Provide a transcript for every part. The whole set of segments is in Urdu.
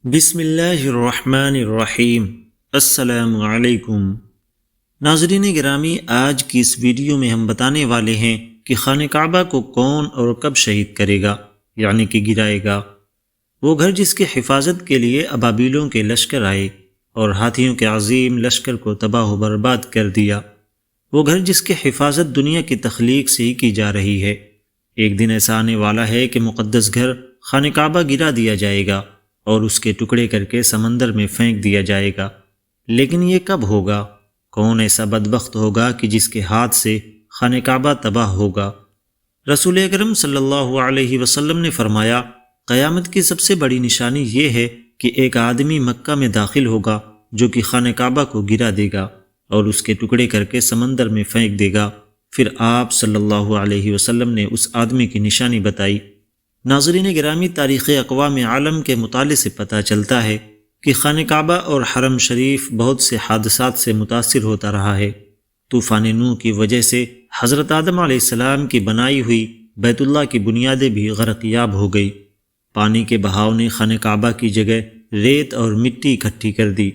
بسم اللہ الرحمن الرحیم۔ السلام علیکم ناظرین گرامی، آج کی اس ویڈیو میں ہم بتانے والے ہیں کہ خانہ کعبہ کو کون اور کب شہید کرے گا، یعنی کہ گرائے گا۔ وہ گھر جس کی حفاظت کے لیے ابابیلوں کے لشکر آئے اور ہاتھیوں کے عظیم لشکر کو تباہ و برباد کر دیا۔ وہ گھر جس کی حفاظت دنیا کی تخلیق سے ہی کی جا رہی ہے۔ ایک دن ایسا آنے والا ہے کہ مقدس گھر خانہ کعبہ گرا دیا جائے گا اور اس کے ٹکڑے کر کے سمندر میں پھینک دیا جائے گا۔ لیکن یہ کب ہوگا؟ کون ایسا بدبخت ہوگا کہ جس کے ہاتھ سے خانہ کعبہ تباہ ہوگا؟ رسول اکرم صلی اللہ علیہ وسلم نے فرمایا، قیامت کی سب سے بڑی نشانی یہ ہے کہ ایک آدمی مکہ میں داخل ہوگا جو کہ خانہ کعبہ کو گرا دے گا اور اس کے ٹکڑے کر کے سمندر میں پھینک دے گا۔ پھر آپ صلی اللہ علیہ وسلم نے اس آدمی کی نشانی بتائی۔ ناظرین گرامی، تاریخ اقوام عالم کے مطالعے سے پتہ چلتا ہے کہ خانہ کعبہ اور حرم شریف بہت سے حادثات سے متاثر ہوتا رہا ہے۔ طوفان نوح کی وجہ سے حضرت آدم علیہ السلام کی بنائی ہوئی بیت اللہ کی بنیادیں بھی غرقیاب ہو گئی۔ پانی کے بہاؤ نے خانہ کعبہ کی جگہ ریت اور مٹی اکٹھی کر دی۔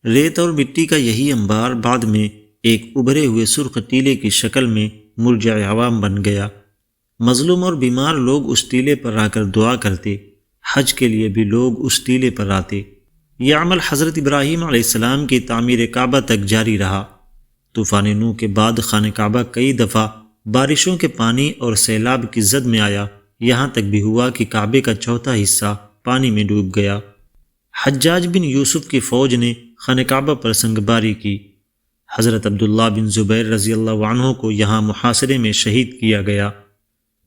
ریت اور مٹی کا یہی انبار بعد میں ایک ابھرے ہوئے سرخ ٹیلے کی شکل میں مرجع عوام بن گیا۔ مظلوم اور بیمار لوگ اس ٹیلے پر آ کر دعا کرتے، حج کے لیے بھی لوگ اس ٹیلے پر آتے۔ یہ عمل حضرت ابراہیم علیہ السلام کی تعمیر کعبہ تک جاری رہا۔ طوفان نوح کے بعد خانہ کعبہ کئی دفعہ بارشوں کے پانی اور سیلاب کی زد میں آیا، یہاں تک بھی ہوا کہ کعبے کا چوتھا حصہ پانی میں ڈوب گیا۔ حجاج بن یوسف کی فوج نے خانہ کعبہ پر سنگباری کی۔ حضرت عبداللہ بن زبیر رضی اللہ عنہ کو یہاں محاصرے میں شہید کیا گیا۔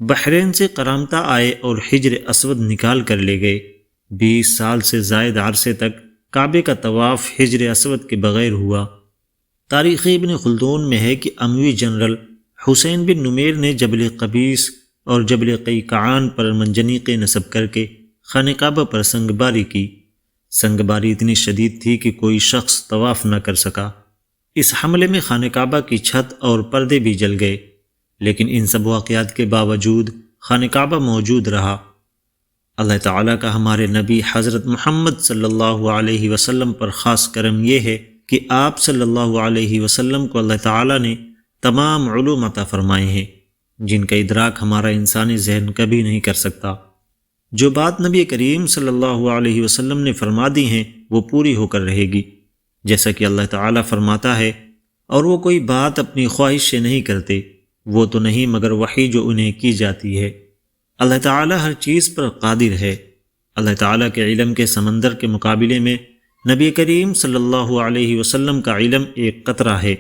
بحرین سے قرامطہ آئے اور حجر اسود نکال کر لے گئے۔ 20 سال سے زائد عرصے تک کعبے کا طواف حجر اسود کے بغیر ہوا۔ تاریخ ابن خلدون میں ہے کہ اموی جنرل حسین بن نمیر نے جبل قبیس اور جبل قیقعان پر منجنیقیں نصب کر کے خانہ کعبہ پر سنگباری کی۔ سنگباری اتنی شدید تھی کہ کوئی شخص طواف نہ کر سکا۔ اس حملے میں خانہ کعبہ کی چھت اور پردے بھی جل گئے، لیکن ان سب واقعات کے باوجود خانہ کعبہ موجود رہا۔ اللہ تعالیٰ کا ہمارے نبی حضرت محمد صلی اللہ علیہ وسلم پر خاص کرم یہ ہے کہ آپ صلی اللہ علیہ وسلم کو اللہ تعالیٰ نے تمام علوم عطا فرمائے ہیں جن کا ادراک ہمارا انسانی ذہن کبھی نہیں کر سکتا۔ جو بات نبی کریم صلی اللہ علیہ وسلم نے فرما دی ہیں وہ پوری ہو کر رہے گی، جیسا کہ اللہ تعالیٰ فرماتا ہے، اور وہ کوئی بات اپنی خواہش سے نہیں کرتے، وہ تو نہیں مگر وحی جو انہیں کی جاتی ہے۔ اللہ تعالیٰ ہر چیز پر قادر ہے۔ اللہ تعالیٰ کے علم کے سمندر کے مقابلے میں نبی کریم صلی اللہ علیہ وسلم کا علم ایک قطرہ ہے،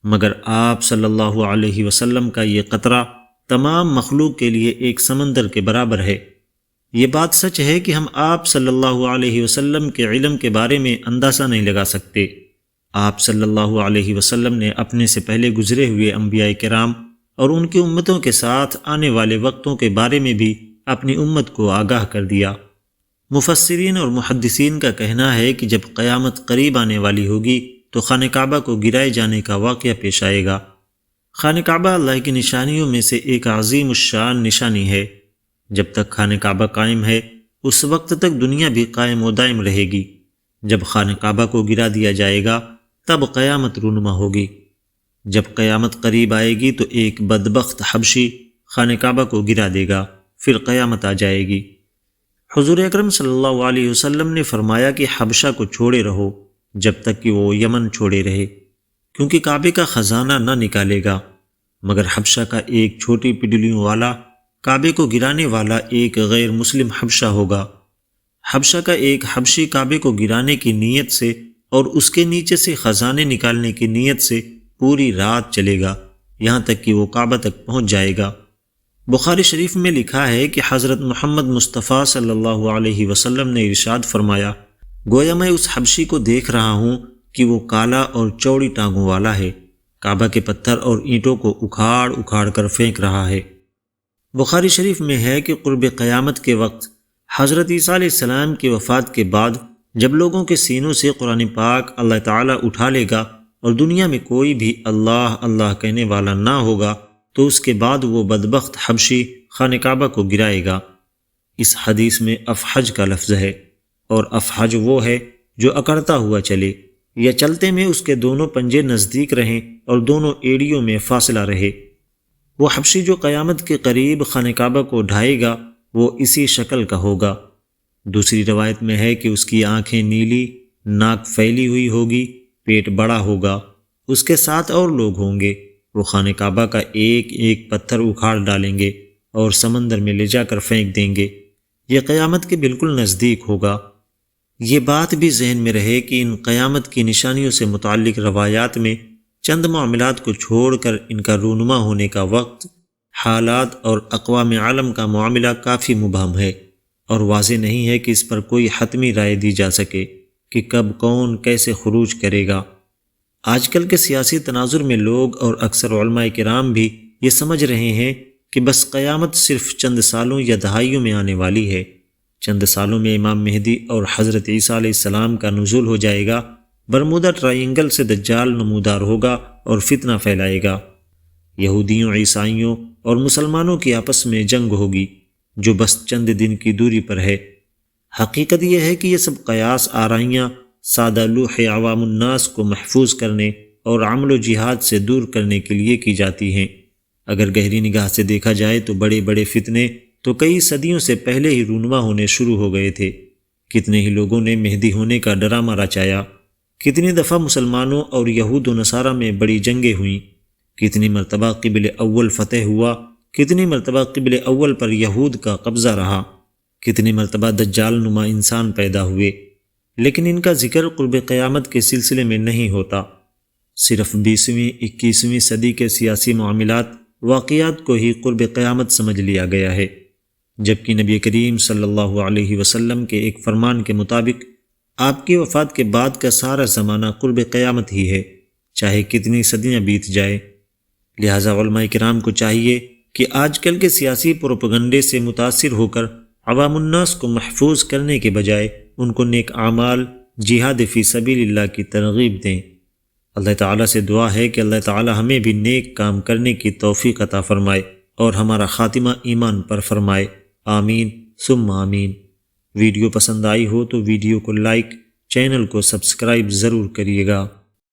مگر آپ صلی اللہ علیہ وسلم کا یہ قطرہ تمام مخلوق کے لیے ایک سمندر کے برابر ہے۔ یہ بات سچ ہے کہ ہم آپ صلی اللہ علیہ وسلم کے علم کے بارے میں اندازہ نہیں لگا سکتے۔ آپ صلی اللہ علیہ وسلم نے اپنے سے پہلے گزرے ہوئے انبیاء کرام اور ان کی امتوں کے ساتھ آنے والے وقتوں کے بارے میں بھی اپنی امت کو آگاہ کر دیا۔ مفسرین اور محدثین کا کہنا ہے کہ جب قیامت قریب آنے والی ہوگی تو خانہ کعبہ کو گرائے جانے کا واقعہ پیش آئے گا۔ خانہ کعبہ اللہ کی نشانیوں میں سے ایک عظیم الشان نشانی ہے۔ جب تک خانہ کعبہ قائم ہے اس وقت تک دنیا بھی قائم و دائم رہے گی۔ جب خانہ کعبہ کو گرا دیا جائے گا تب قیامت رونما ہوگی۔ جب قیامت قریب آئے گی تو ایک بدبخت حبشی خانہ کعبہ کو گرا دے گا، پھر قیامت آ جائے گی۔ حضور اکرم صلی اللہ علیہ وسلم نے فرمایا کہ حبشہ کو چھوڑے رہو جب تک کہ وہ یمن چھوڑے رہے، کیونکہ کعبے کا خزانہ نہ نکالے گا، مگر حبشہ کا ایک چھوٹی پڈلیوں والا کعبے کو گرانے والا ایک غیر مسلم حبشہ ہوگا۔ حبشہ کا ایک حبشی کعبے کو گرانے کی نیت سے اور اس کے نیچے سے خزانے نکالنے کی نیت سے پوری رات چلے گا، یہاں تک کہ وہ کعبہ تک پہنچ جائے گا۔ بخاری شریف میں لکھا ہے کہ حضرت محمد مصطفیٰ صلی اللہ علیہ وسلم نے ارشاد فرمایا، گویا میں اس حبشی کو دیکھ رہا ہوں کہ وہ کالا اور چوڑی ٹانگوں والا ہے، کعبہ کے پتھر اور اینٹوں کو اکھاڑ اکھاڑ کر پھینک رہا ہے۔ بخاری شریف میں ہے کہ قرب قیامت کے وقت حضرت عیسیٰ علیہ السلام کی وفات کے بعد جب لوگوں کے سینوں سے قرآن پاک اللہ تعالیٰ اٹھا لے گا اور دنیا میں کوئی بھی اللہ اللہ کہنے والا نہ ہوگا تو اس کے بعد وہ بدبخت حبشی خانہ کعبہ کو گرائے گا۔ اس حدیث میں افحج کا لفظ ہے۔ اور افحج وہ ہے جو اکڑتا ہوا چلے یا چلتے میں اس کے دونوں پنجے نزدیک رہیں اور دونوں ایڑیوں میں فاصلہ رہے۔ وہ حبشی جو قیامت کے قریب خانہ کعبہ کو ڈھائے گا وہ اسی شکل کا ہوگا۔ دوسری روایت میں ہے کہ اس کی آنکھیں نیلی، ناک پھیلی ہوئی ہوگی، پیٹ بڑا ہوگا، اس کے ساتھ اور لوگ ہوں گے۔ وہ خانہ کعبہ کا ایک ایک پتھر اکھاڑ ڈالیں گے اور سمندر میں لے جا کر پھینک دیں گے۔ یہ قیامت کے بالکل نزدیک ہوگا۔ یہ بات بھی ذہن میں رہے کہ ان قیامت کی نشانیوں سے متعلق روایات میں چند معاملات کو چھوڑ کر ان کا رونما ہونے کا وقت، حالات اور اقوام عالم کا معاملہ کافی مبہم ہے، اور واضح نہیں ہے کہ اس پر کوئی حتمی رائے دی جا سکے کہ کب کون کیسے خروج کرے گا۔ آج کل کے سیاسی تناظر میں لوگ اور اکثر علماء کرام بھی یہ سمجھ رہے ہیں کہ بس قیامت صرف چند سالوں یا دہائیوں میں آنے والی ہے۔ چند سالوں میں امام مہدی اور حضرت عیسیٰ علیہ السلام کا نزول ہو جائے گا، برمودا ٹرائنگل سے دجال نمودار ہوگا اور فتنہ پھیلائے گا۔ یہودیوں، عیسائیوں اور مسلمانوں کی آپس میں جنگ ہوگی جو بس چند دن کی دوری پر ہے۔ حقیقت یہ ہے کہ یہ سب قیاس آرائیاں سادہ لوح عوام الناس کو محفوظ کرنے اور عمل و جہاد سے دور کرنے کے لیے کی جاتی ہیں۔ اگر گہری نگاہ سے دیکھا جائے تو بڑے بڑے فتنے تو کئی صدیوں سے پہلے ہی رونما ہونے شروع ہو گئے تھے۔ کتنے ہی لوگوں نے مہدی ہونے کا ڈرامہ رچایا، کتنی دفعہ مسلمانوں اور یہود و نصارہ میں بڑی جنگیں ہوئیں، کتنی مرتبہ قبل اول فتح ہوا، کتنی مرتبہ قبل اول پر یہود کا قبضہ رہا، کتنی مرتبہ دجال نما انسان پیدا ہوئے، لیکن ان کا ذکر قرب قیامت کے سلسلے میں نہیں ہوتا۔ صرف 20ویں 21ویں صدی کے سیاسی معاملات، واقعات کو ہی قرب قیامت سمجھ لیا گیا ہے، جبکہ نبی کریم صلی اللہ علیہ وسلم کے ایک فرمان کے مطابق آپ کی وفات کے بعد کا سارا زمانہ قرب قیامت ہی ہے، چاہے کتنی صدیاں بیت جائے۔ لہٰذا علماء کرام کو چاہیے کہ آج کل کے سیاسی پروپیگنڈے سے متاثر ہو کر عوام الناس کو محفوظ کرنے کے بجائے ان کو نیک اعمال، جہاد فی سبیل اللہ کی ترغیب دیں۔ اللہ تعالیٰ سے دعا ہے کہ اللہ تعالیٰ ہمیں بھی نیک کام کرنے کی توفیق عطا فرمائے اور ہمارا خاتمہ ایمان پر فرمائے، آمین ثم آمین۔ ویڈیو پسند آئی ہو تو ویڈیو کو لائک، چینل کو سبسکرائب ضرور کریے گا۔